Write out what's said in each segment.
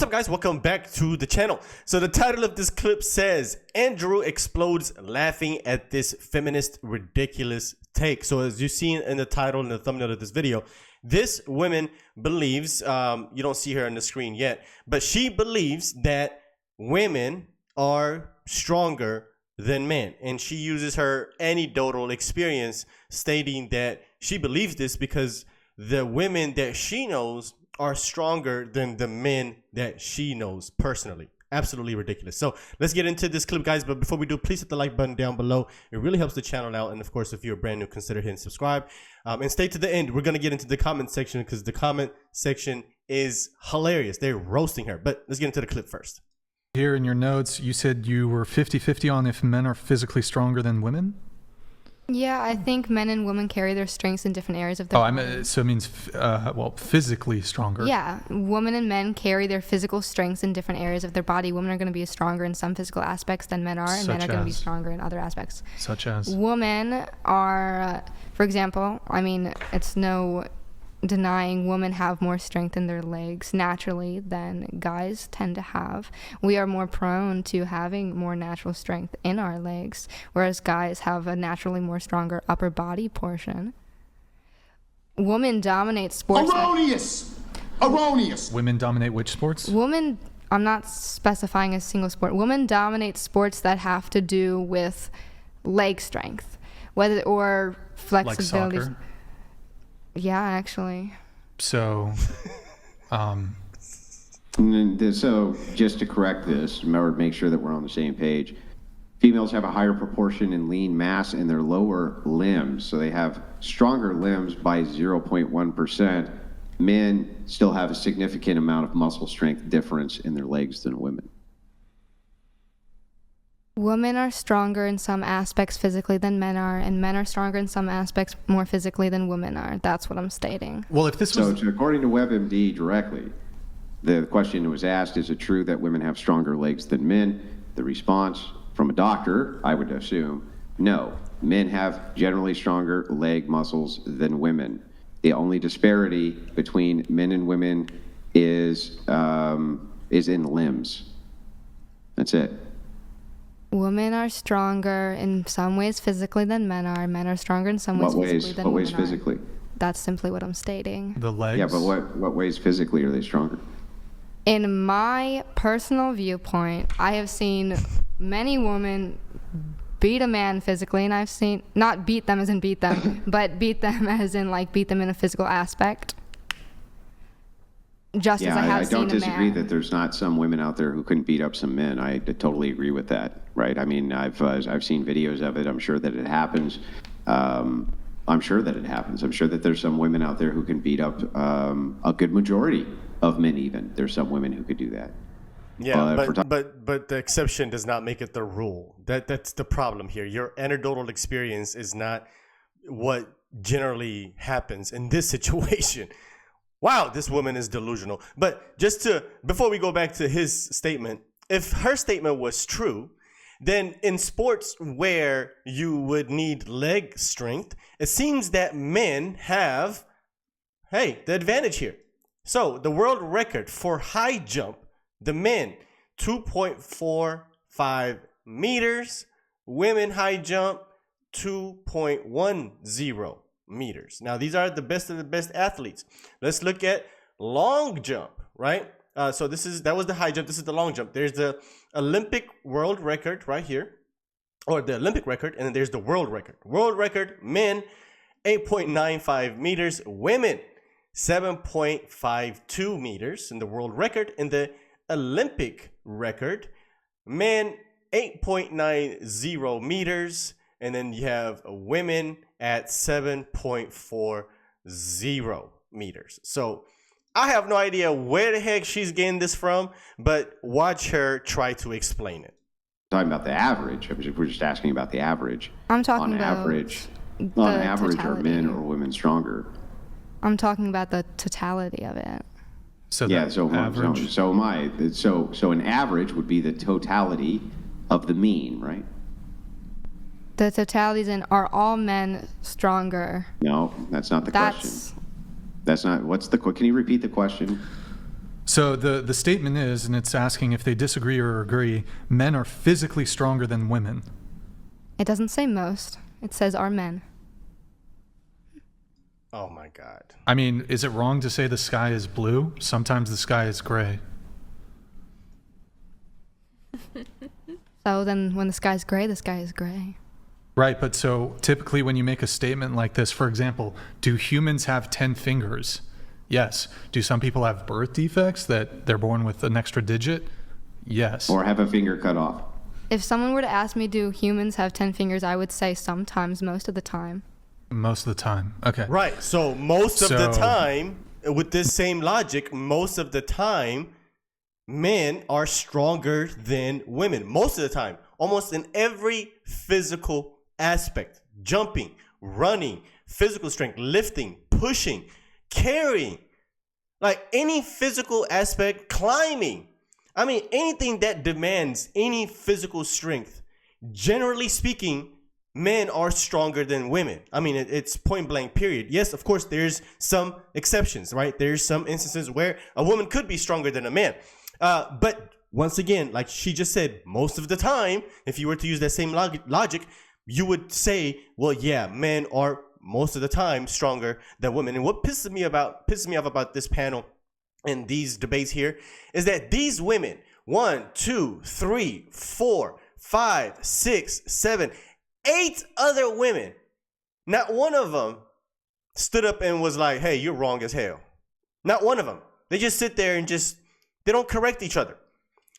What's up, guys? Welcome back to the channel. So the title of this clip says, Andrew explodes laughing at this feminist ridiculous take. So as you've seen in the title and the thumbnail of this video, this woman believes, you don't see her on the screen yet, but she believes that women are stronger than men. And she uses her anecdotal experience stating that she believes this because the women that she knows are stronger than the men that she knows personally. Absolutely ridiculous. So let's get into this clip, guys. But before we do, please hit the like button down below. It really helps the channel out. And of course, if you're brand new, consider hitting subscribe. And stay to the end. We're going to get into the comment section because the comment section is hilarious. They're roasting her. But let's get into the clip first. Here in your notes, you said you were 50-50 on if men are physically stronger than women? Yeah, I think men and women carry their strengths in different areas of their body. So it means, well, physically stronger. Yeah, women and men carry their physical strengths in different areas of their body. Women are going to be stronger in some physical aspects than men are, and men are going to be stronger in other aspects. Such as? Women are, for example, I mean, it's no denying women have more strength in their legs naturally than guys tend to have. We are more prone to having more natural strength in our legs, whereas guys have a naturally more stronger upper body portion. Women dominate sports. Erroneous. Women dominate which sports? Women, I'm not specifying a single sport. Women dominate sports that have to do with leg strength, whether or flexibility. Like soccer? Yeah, actually. So, So just to correct this, remember, make sure that we're on the same page. Females have a higher proportion in lean mass in their lower limbs, so they have stronger limbs by 0.1%. Men still have a significant amount of muscle strength difference in their legs than women. Women are stronger in some aspects physically than men are, and men are stronger in some aspects more physically than women are. That's what I'm stating. Well, if this was... So according to WebMD directly, the question was asked, is it true that women have stronger legs than men? The response from a doctor, I would assume, no. Men have generally stronger leg muscles than women. The only disparity between men and women is in limbs. That's it. Women are stronger in some ways physically than men are. Men are stronger in some ways physically than women are. What ways physically? That's simply what I'm stating. The legs? Yeah, but what ways physically are they stronger? In my personal viewpoint, I have seen many women beat a man physically, and I've seen, not beat them as in beat them, but beat them as in like beat them in a physical aspect. Just as I have seen a man. I don't disagree that there's not some women out there who couldn't beat up some men. I totally agree with that, right? I mean, I've seen videos of it. I'm sure that it happens. I'm sure that there's some women out there who can beat up a good majority of men even. There's some women who could do that. Yeah, but the exception does not make it the rule. That's the problem here. Your anecdotal experience is not what generally happens in this situation. Wow, this woman is delusional. But before we go back to his statement, if her statement was true, then in sports where you would need leg strength, it seems that men have, the advantage here. So the world record for high jump, the men, 2.45 meters, women high jump, 2.10 meters. Now these are the best of the best athletes. Let's look at long jump, right? So that was the high jump. This is the long jump. There's the Olympic world record right here, or the Olympic record, and then there's the world record. World record, men 8.95 meters, women 7.52 meters in the world record. In the Olympic record, men 8.90 meters, and then you have women at 7.40 meters. So I have no idea where the heck she's getting this from, but watch her try to explain it. Talking about the average. We're just asking about the average. I'm talking about on average, are men or women stronger? I'm talking about the totality of it. So yeah, so an average would be the totality of the mean, right? The totalities in are all men stronger? No, that's not the question. That's not, can you repeat the question? So the statement is, and it's asking if they disagree or agree, men are physically stronger than women. It doesn't say most. It says are men. Oh my God. I mean, is it wrong to say the sky is blue? Sometimes the sky is gray. So then when the sky's gray, the sky is gray. Right, but so typically when you make a statement like this, for example, do humans have 10 fingers? Yes. Do some people have birth defects that they're born with an extra digit? Yes. Or have a finger cut off. If someone were to ask me, do humans have 10 fingers, I would say sometimes, most of the time. Most of the time. Okay. Right. So most of the time, with this same logic, most of the time, men are stronger than women. Most of the time. Almost in every physical aspect. Jumping, running, physical strength, lifting, pushing, carrying. Like any physical aspect, climbing. I mean, anything that demands any physical strength, generally speaking, men are stronger than women. I mean, it's point blank, period. Yes, of course, there's some exceptions, right? There's some instances where a woman could be stronger than a man. But once again, like she just said, most of the time, if you were to use that same logic, you would say, well, yeah, men are most of the time stronger than women. And what pisses me off about this panel and these debates here is that these women, 1, 2, 3, 4, 5, 6, 7, 8 other women, not one of them stood up and was like, hey, you're wrong as hell. Not one of them. They just sit there and they don't correct each other.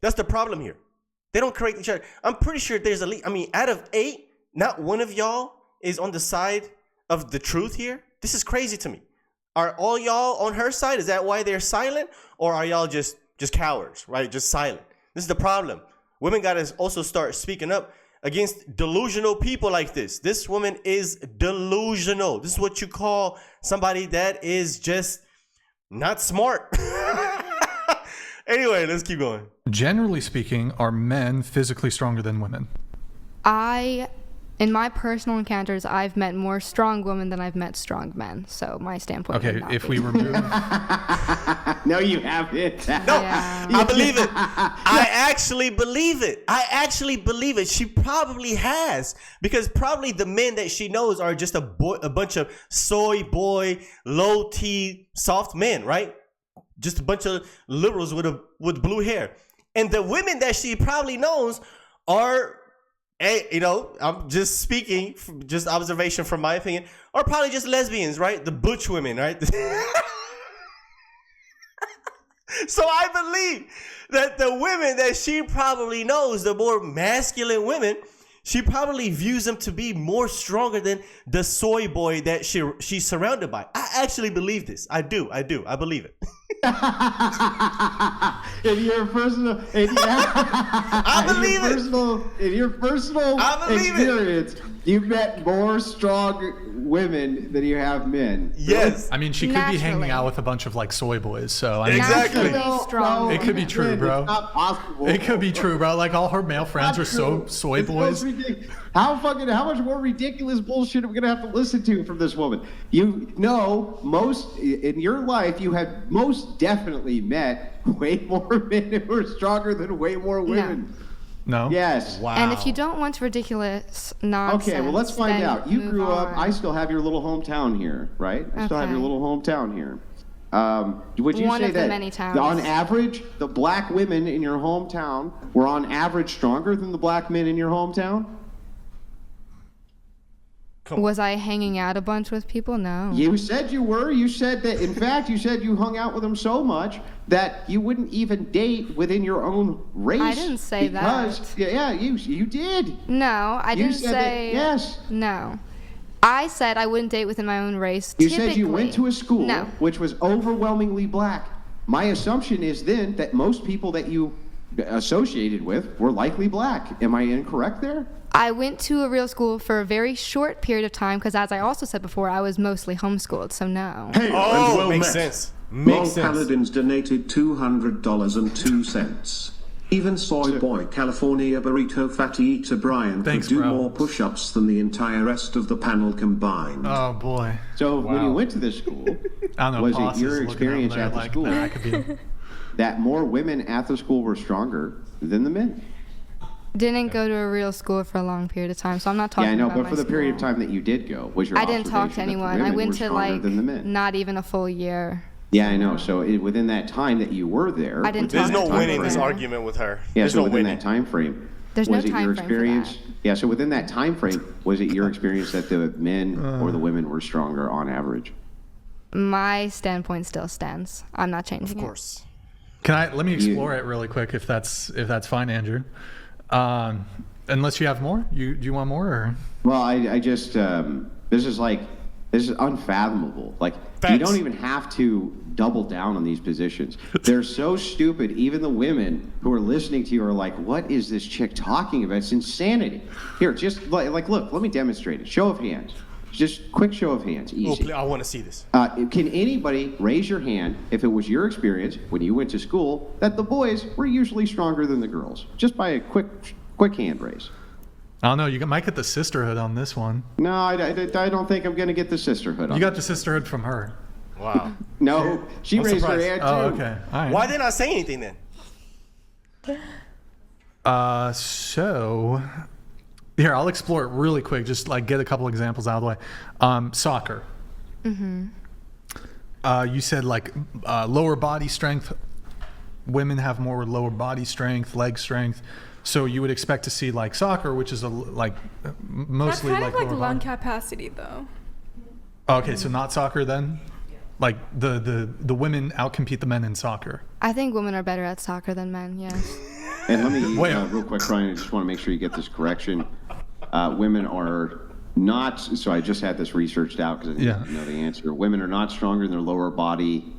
That's the problem here. They don't correct each other. I'm pretty sure there's out of 8, not one of y'all is on the side of the truth here. This is crazy to me. Are all y'all on her side? Is that why they're silent? Or are y'all just cowards, right? Just silent. This is the problem. Women got to also start speaking up against delusional people like this. This woman is delusional. This is what you call somebody that is just not smart. Anyway, let's keep going. Generally speaking, are men physically stronger than women? In my personal encounters, I've met more strong women than I've met strong men. So my standpoint. Okay, if we remove. No, you haven't. No, Yeah. I believe it. I actually believe it. She probably has, because probably the men that she knows are just a bunch of soy boy, low T, soft men, right? Just a bunch of liberals with blue hair, and the women that she probably knows are. Hey, I'm just speaking, just observation from my opinion, are probably just lesbians, right? The butch women, right? So I believe that the women that she probably knows, the more masculine women, she probably views them to be more stronger than the soy boy that she's surrounded by. I actually believe this. I do. I believe it. In your personal, in your personal experience, you've met more strong women than you have men. Yes. I mean, she could be hanging out with a bunch of like soy boys, so I mean, Exactly. Strong. it could be true, bro. It's not possible. It could be true, bro. Like all her male friends are soy boys. How much more ridiculous bullshit are we gonna have to listen to from this woman? Most in your life, you have most definitely met way more men who are stronger than way more women. No. Yes. Wow. And if you don't want ridiculous nonsense, Okay, well, let's find then out. You move grew up. on. I still have your little hometown here, right? I still have your Okay. little hometown here. Would you One say of the that many towns. on average, the black women in your hometown were on average stronger than the black men in your hometown? Was I hanging out a bunch with people? No. You said you were. You said that, in fact, you said you hung out with them so much that you wouldn't even date within your own race. I didn't say that. Yeah, you did. No, I You didn't said say. that, yes. No. I said I wouldn't date within my own race. You said you went to a school No. which was overwhelmingly black. My assumption is then that most people that you associated with were likely black. Am I incorrect there? I went to a real school for a very short period of time because, as I also said before, I was mostly homeschooled, so no. Hey, Oh, and well makes met. sense. Long Makes sense. Paladins donated $200.02. Even Soy Boy California Burrito Fatty Eater Brian Thanks, could do bro. more push-ups than the entire rest of the panel combined. Oh boy. So when you went to this school, I don't know. was Boss it your is looking over experience there at the like, school? nah, I could be. that more women at the school were stronger than the men. Didn't go to a real school for a long period of time, so I'm not talking Yeah, I know, about but my for the period of school. time that you did go, was your I didn't talk to observation that the anyone. I women went were to stronger like than the men? not even a full year. Yeah, I know. So within that time that you were there, I didn't There's talk no to winning this anyone. argument with her. Yeah, There's so no within winning. that time frame, There's no was it time your frame for experience? that. Yeah, so within that time frame, was it your experience that the men or the women were stronger on average? My standpoint still stands. I'm not changing Of it. course. Let me explore it really quick if that's fine, Andrew. Unless you have more, do you want more? Or? Well, I just this is unfathomable. Like Facts. you don't even have to double down on these positions. They're so stupid. Even the women who are listening to you are like, "What is this chick talking about? It's insanity." Here, just like look. Let me demonstrate it. Show of hands. Just quick show of hands. Oh, Easy. I want to see this. Can anybody raise your hand if it was your experience when you went to school that the boys were usually stronger than the girls? Just by a quick hand raise. I don't know. You might get the sisterhood on this one. No, I don't think I'm going to get the sisterhood on You got the sisterhood from her. Wow. No, she I'm raised surprised. her hand too. Oh, okay. All right. Why didn't I say anything then? So here, I'll explore it really quick. Just like get a couple examples out of the way. Soccer. Mm-hmm. You said like lower body strength. Women have more lower body strength, leg strength. So you would expect to see like soccer, which is mostly That's kind like of like lower lung body. capacity, though. Okay, so not soccer then. Like the women outcompete the men in soccer. I think women are better at soccer than men. Yes. And let me, Wait. real quick, Brian, I just want to make sure you get this correction. Women are not, so I just had this researched out because I didn't know the answer. Women are not stronger in their lower body.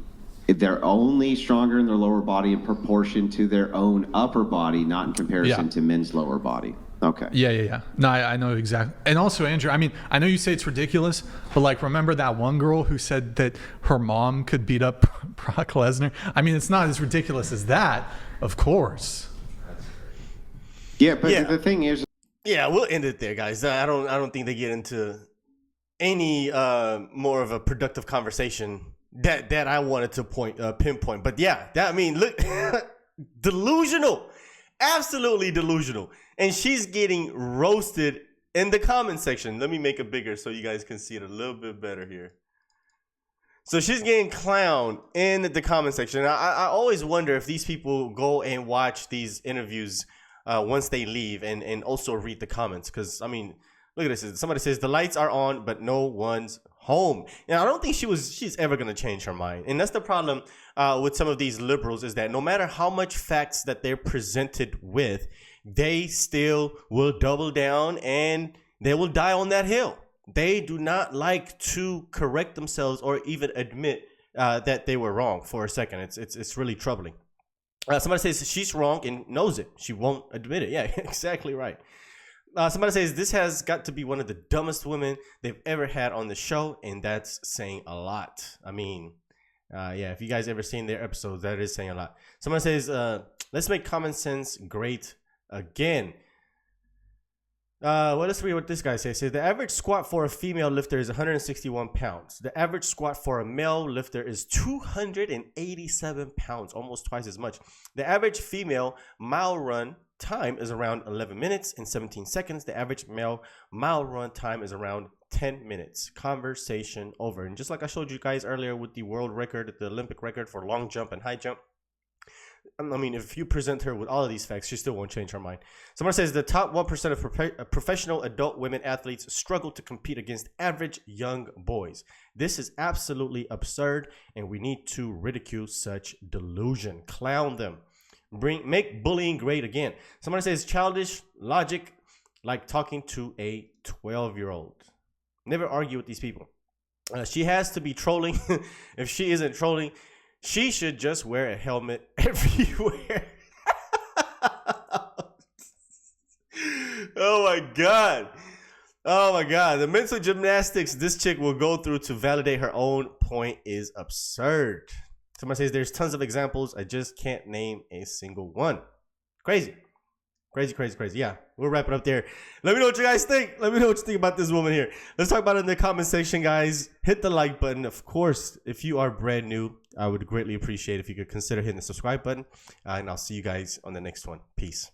They're only stronger in their lower body in proportion to their own upper body, not in comparison to men's lower body. Okay. Yeah. No, I know exactly. And also, Andrew, I mean, I know you say it's ridiculous, but like, remember that one girl who said that her mom could beat up Brock Lesnar? I mean, it's not as ridiculous as that, of course. Yeah, but Yeah. the thing is, Yeah, we'll end it there, guys. I don't think they get into any more of a productive conversation that I wanted to pinpoint. But yeah, I mean, look, delusional, absolutely delusional, and she's getting roasted in the comment section. Let me make it bigger so you guys can see it a little bit better here. So she's getting clowned in the comment section. I always wonder if these people go and watch these interviews once they leave and also read the comments. Because, I mean, look at this. Somebody says, the lights are on, but no one's home. And I don't think she's ever going to change her mind. And that's the problem with some of these liberals, is that no matter how much facts that they're presented with, they still will double down and they will die on that hill. They do not like to correct themselves or even admit that they were wrong for a second. It's really troubling. Somebody says she's wrong and knows it. She won't admit it. Yeah, exactly right. Somebody says this has got to be one of the dumbest women they've ever had on the show, and that's saying a lot. I mean, yeah, if you guys ever seen their episodes, that is saying a lot. Somebody says, let's make common sense great again. Let's read what this guy says. The average squat for a female lifter is 161 pounds. The average squat for a male lifter is 287 pounds, almost twice as much. The average female mile run time is around 11 minutes and 17 seconds. The average male mile run time is around 10 minutes. Conversation over. And just like I showed you guys earlier with the world record, the Olympic record for long jump and high jump, I mean, if you present her with all of these facts, she still won't change her mind. Someone says the top 1% of professional adult women athletes struggle to compete against average young boys. This is absolutely absurd, and we need to ridicule such delusion. Clown them. Make bullying great again. Someone says childish logic, like talking to a 12-year-old. Never argue with these people. She has to be trolling. If she isn't trolling, she should just wear a helmet everywhere. Oh my God. Oh my God. The mental gymnastics this chick will go through to validate her own point is absurd. Somebody says there's tons of examples. I just can't name a single one. Crazy. Crazy. Yeah, we'll wrap it up there. Let me know what you guys think. Let me know what you think about this woman here. Let's talk about it in the comment section, guys. Hit the like button. Of course, if you are brand new, I would greatly appreciate if you could consider hitting the subscribe button. And I'll see you guys on the next one. Peace.